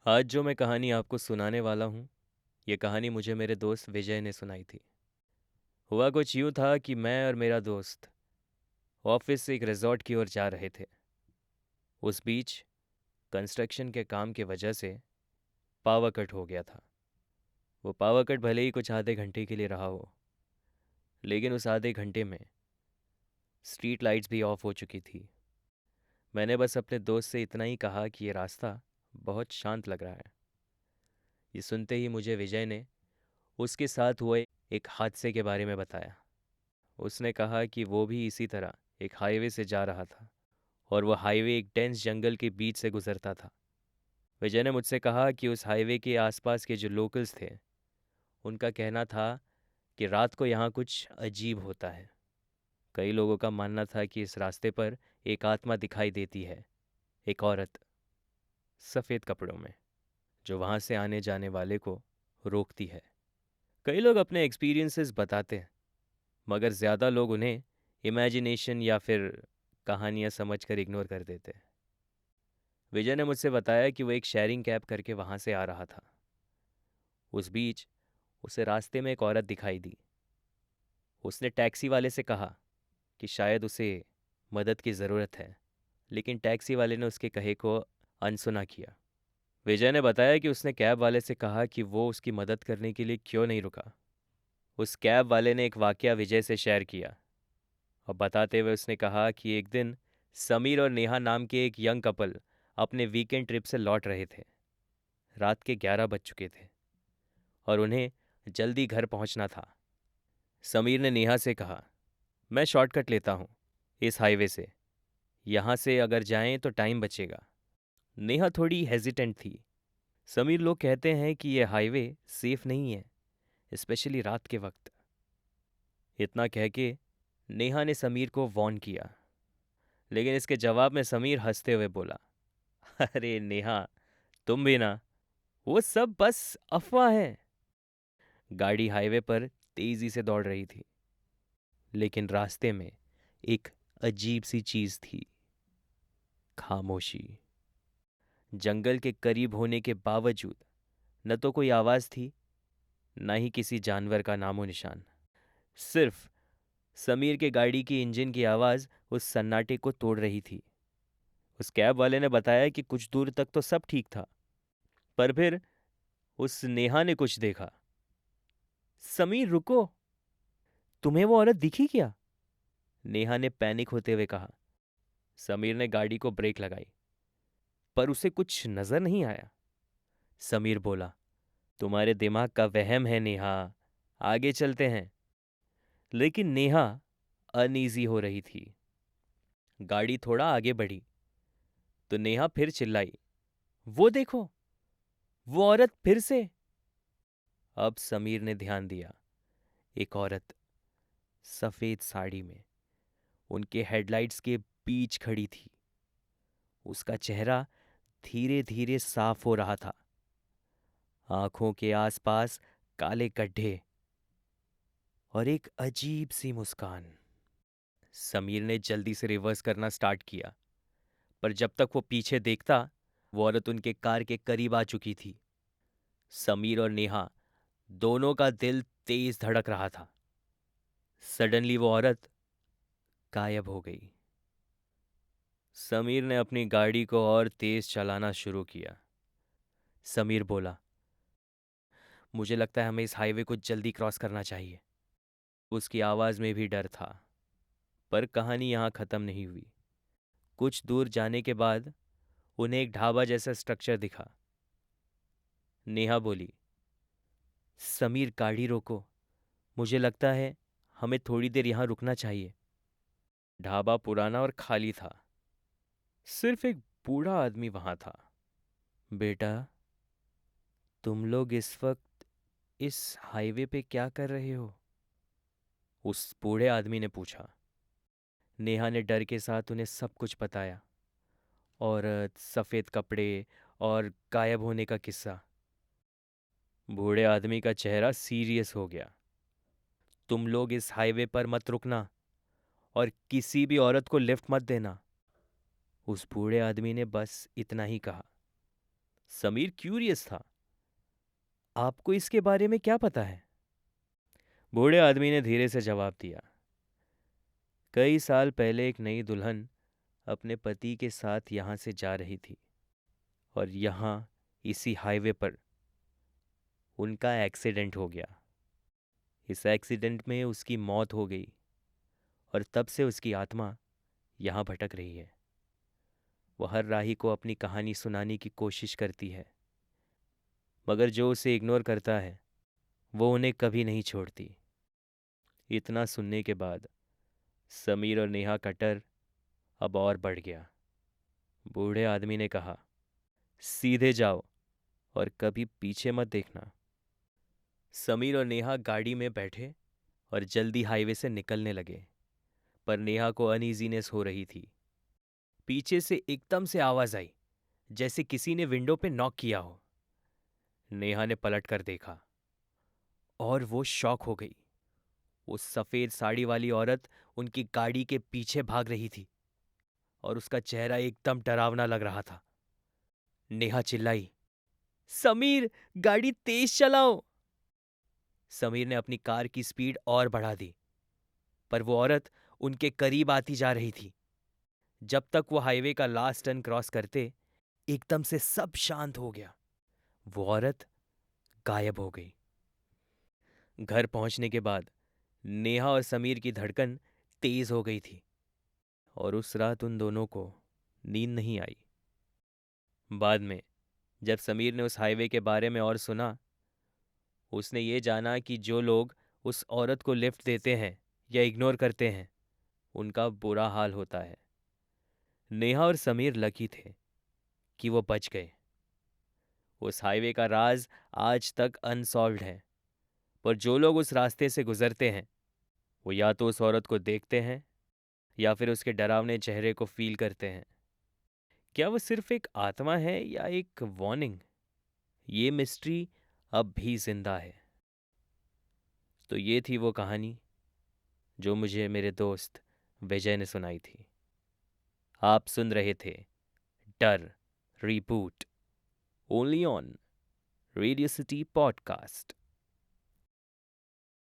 आज जो मैं कहानी आपको सुनाने वाला हूँ, ये कहानी मुझे मेरे दोस्त विजय ने सुनाई थी। हुआ कुछ यूँ था कि मैं और मेरा दोस्त ऑफिस से एक रिजॉर्ट की ओर जा रहे थे। उस बीच कंस्ट्रक्शन के काम की वजह से पावर कट हो गया था। वो पावर कट भले ही कुछ आधे घंटे के लिए रहा हो, लेकिन उस आधे घंटे में स्ट्रीट लाइट्स भी ऑफ हो चुकी थी। मैंने बस अपने दोस्त से इतना ही कहा कि ये रास्ता बहुत शांत लग रहा है। ये सुनते ही मुझे विजय ने उसके साथ हुए एक हादसे के बारे में बताया। उसने कहा कि वो भी इसी तरह एक हाईवे से जा रहा था और वो हाईवे एक डेंस जंगल के बीच से गुजरता था। विजय ने मुझसे कहा कि उस हाईवे के आसपास के जो लोकल्स थे, उनका कहना था कि रात को यहाँ कुछ अजीब होता है। कई लोगों का मानना था कि इस रास्ते पर एक आत्मा दिखाई देती है, एक औरत सफ़ेद कपड़ों में, जो वहाँ से आने जाने वाले को रोकती है। कई लोग अपने एक्सपीरियंसेस बताते हैं, मगर ज़्यादा लोग उन्हें इमेजिनेशन या फिर कहानियाँ समझकर इग्नोर कर देते हैं। विजय ने मुझसे बताया कि वो एक शेयरिंग कैब करके वहाँ से आ रहा था। उस बीच उसे रास्ते में एक औरत दिखाई दी। उसने टैक्सी वाले से कहा कि शायद उसे मदद की ज़रूरत है, लेकिन टैक्सी वाले ने उसके कहे को अनसुना किया। विजय ने बताया कि उसने कैब वाले से कहा कि वो उसकी मदद करने के लिए क्यों नहीं रुका। उस कैब वाले ने एक वाकया विजय से शेयर किया और बताते हुए उसने कहा कि एक दिन समीर और नेहा नाम के एक यंग कपल अपने वीकेंड ट्रिप से लौट रहे थे। रात के 11 बज चुके थे और उन्हें जल्दी घर पहुंचना था। समीर ने नेहा से कहा, मैं शॉर्टकट लेता हूँ इस हाईवे से, यहाँ से अगर जाएं तो टाइम बचेगा। नेहा थोड़ी हेजिटेंट थी। समीर, लोग कहते हैं कि यह हाईवे सेफ नहीं है, स्पेशली रात के वक्त। इतना कह के नेहा ने समीर को वॉर्न किया, लेकिन इसके जवाब में समीर हंसते हुए बोला, अरे नेहा, तुम भी ना, वो सब बस अफवाह है। गाड़ी हाईवे पर तेजी से दौड़ रही थी, लेकिन रास्ते में एक अजीब सी चीज थी, खामोशी। जंगल के करीब होने के बावजूद न तो कोई आवाज थी, न ही किसी जानवर का नामो निशान। सिर्फ समीर के गाड़ी की इंजन की आवाज उस सन्नाटे को तोड़ रही थी। उस कैब वाले ने बताया कि कुछ दूर तक तो सब ठीक था, पर फिर उस नेहा ने कुछ देखा। समीर रुको, तुम्हें वो औरत दिखी क्या? नेहा ने पैनिक होते हुए कहा। समीर ने गाड़ी को ब्रेक लगाई, पर उसे कुछ नजर नहीं आया। समीर बोला, तुम्हारे दिमाग का वहम है नेहा, आगे चलते हैं। लेकिन नेहा अनईजी हो रही थी। गाड़ी थोड़ा आगे बढ़ी तो नेहा फिर चिल्लाई, वो देखो, वो औरत फिर से। अब समीर ने ध्यान दिया। एक औरत सफेद साड़ी में उनके हेडलाइट्स के बीच खड़ी थी। उसका चेहरा धीरे धीरे साफ हो रहा था। आंखों के आसपास काले गड्ढे और एक अजीब सी मुस्कान। समीर ने जल्दी से रिवर्स करना स्टार्ट किया, पर जब तक वो पीछे देखता, वो औरत उनके कार के करीब आ चुकी थी। समीर और नेहा दोनों का दिल तेज धड़क रहा था। सडनली वो औरत गायब हो गई। समीर ने अपनी गाड़ी को और तेज चलाना शुरू किया। समीर बोला, मुझे लगता है हमें इस हाईवे को जल्दी क्रॉस करना चाहिए। उसकी आवाज़ में भी डर था। पर कहानी यहाँ ख़त्म नहीं हुई। कुछ दूर जाने के बाद उन्हें एक ढाबा जैसा स्ट्रक्चर दिखा। नेहा बोली, समीर गाड़ी रोको, मुझे लगता है हमें थोड़ी देर यहाँ रुकना चाहिए। ढाबा पुराना और खाली था। सिर्फ एक बूढ़ा आदमी वहाँ था। बेटा, तुम लोग इस वक्त इस हाईवे पे क्या कर रहे हो? उस बूढ़े आदमी ने पूछा। नेहा ने डर के साथ उन्हें सब कुछ बताया। औरत, सफ़ेद कपड़े और गायब होने का किस्सा। बूढ़े आदमी का चेहरा सीरियस हो गया। तुम लोग इस हाईवे पर मत रुकना और किसी भी औरत को लिफ्ट मत देना। उस बूढ़े आदमी ने बस इतना ही कहा। समीर क्यूरियस था। आपको इसके बारे में क्या पता है? बूढ़े आदमी ने धीरे से जवाब दिया। कई साल पहले एक नई दुल्हन अपने पति के साथ यहाँ से जा रही थी और यहाँ इसी हाईवे पर उनका एक्सीडेंट हो गया। इस एक्सीडेंट में उसकी मौत हो गई और तब से उसकी आत्मा यहाँ भटक रही है। वो हर राही को अपनी कहानी सुनाने की कोशिश करती है, मगर जो उसे इग्नोर करता है वो उन्हें कभी नहीं छोड़ती। इतना सुनने के बाद समीर और नेहा का डर अब और बढ़ गया। बूढ़े आदमी ने कहा, सीधे जाओ और कभी पीछे मत देखना। समीर और नेहा गाड़ी में बैठे और जल्दी हाईवे से निकलने लगे, पर नेहा को अनईजीनेस हो रही थी। पीछे से एकदम से आवाज आई, जैसे किसी ने विंडो पे नॉक किया हो। नेहा ने पलट कर देखा और वो शॉक हो गई। वो सफेद साड़ी वाली औरत उनकी गाड़ी के पीछे भाग रही थी और उसका चेहरा एकदम डरावना लग रहा था। नेहा चिल्लाई, समीर, गाड़ी तेज चलाओ। समीर ने अपनी कार की स्पीड और बढ़ा दी, पर वो औरत उनके करीब आती जा रही थी। जब तक वो हाईवे का लास्ट टर्न क्रॉस करते, एकदम से सब शांत हो गया। वो औरत गायब हो गई। घर पहुंचने के बाद नेहा और समीर की धड़कन तेज हो गई थी और उस रात उन दोनों को नींद नहीं आई। बाद में जब समीर ने उस हाईवे के बारे में और सुना, उसने ये जाना कि जो लोग उस औरत को लिफ्ट देते हैं या इग्नोर करते हैं, उनका बुरा हाल होता है। नेहा और समीर लकी थे कि वो बच गए। उस हाईवे का राज आज तक अनसॉल्व्ड है, पर जो लोग उस रास्ते से गुजरते हैं वो या तो उस औरत को देखते हैं या फिर उसके डरावने चेहरे को फील करते हैं। क्या वो सिर्फ एक आत्मा है या एक वार्निंग? ये मिस्ट्री अब भी जिंदा है। तो ये थी वो कहानी जो मुझे मेरे दोस्त विजय ने सुनाई थी। आप सुन रहे थे डर reboot, only on radio city podcast.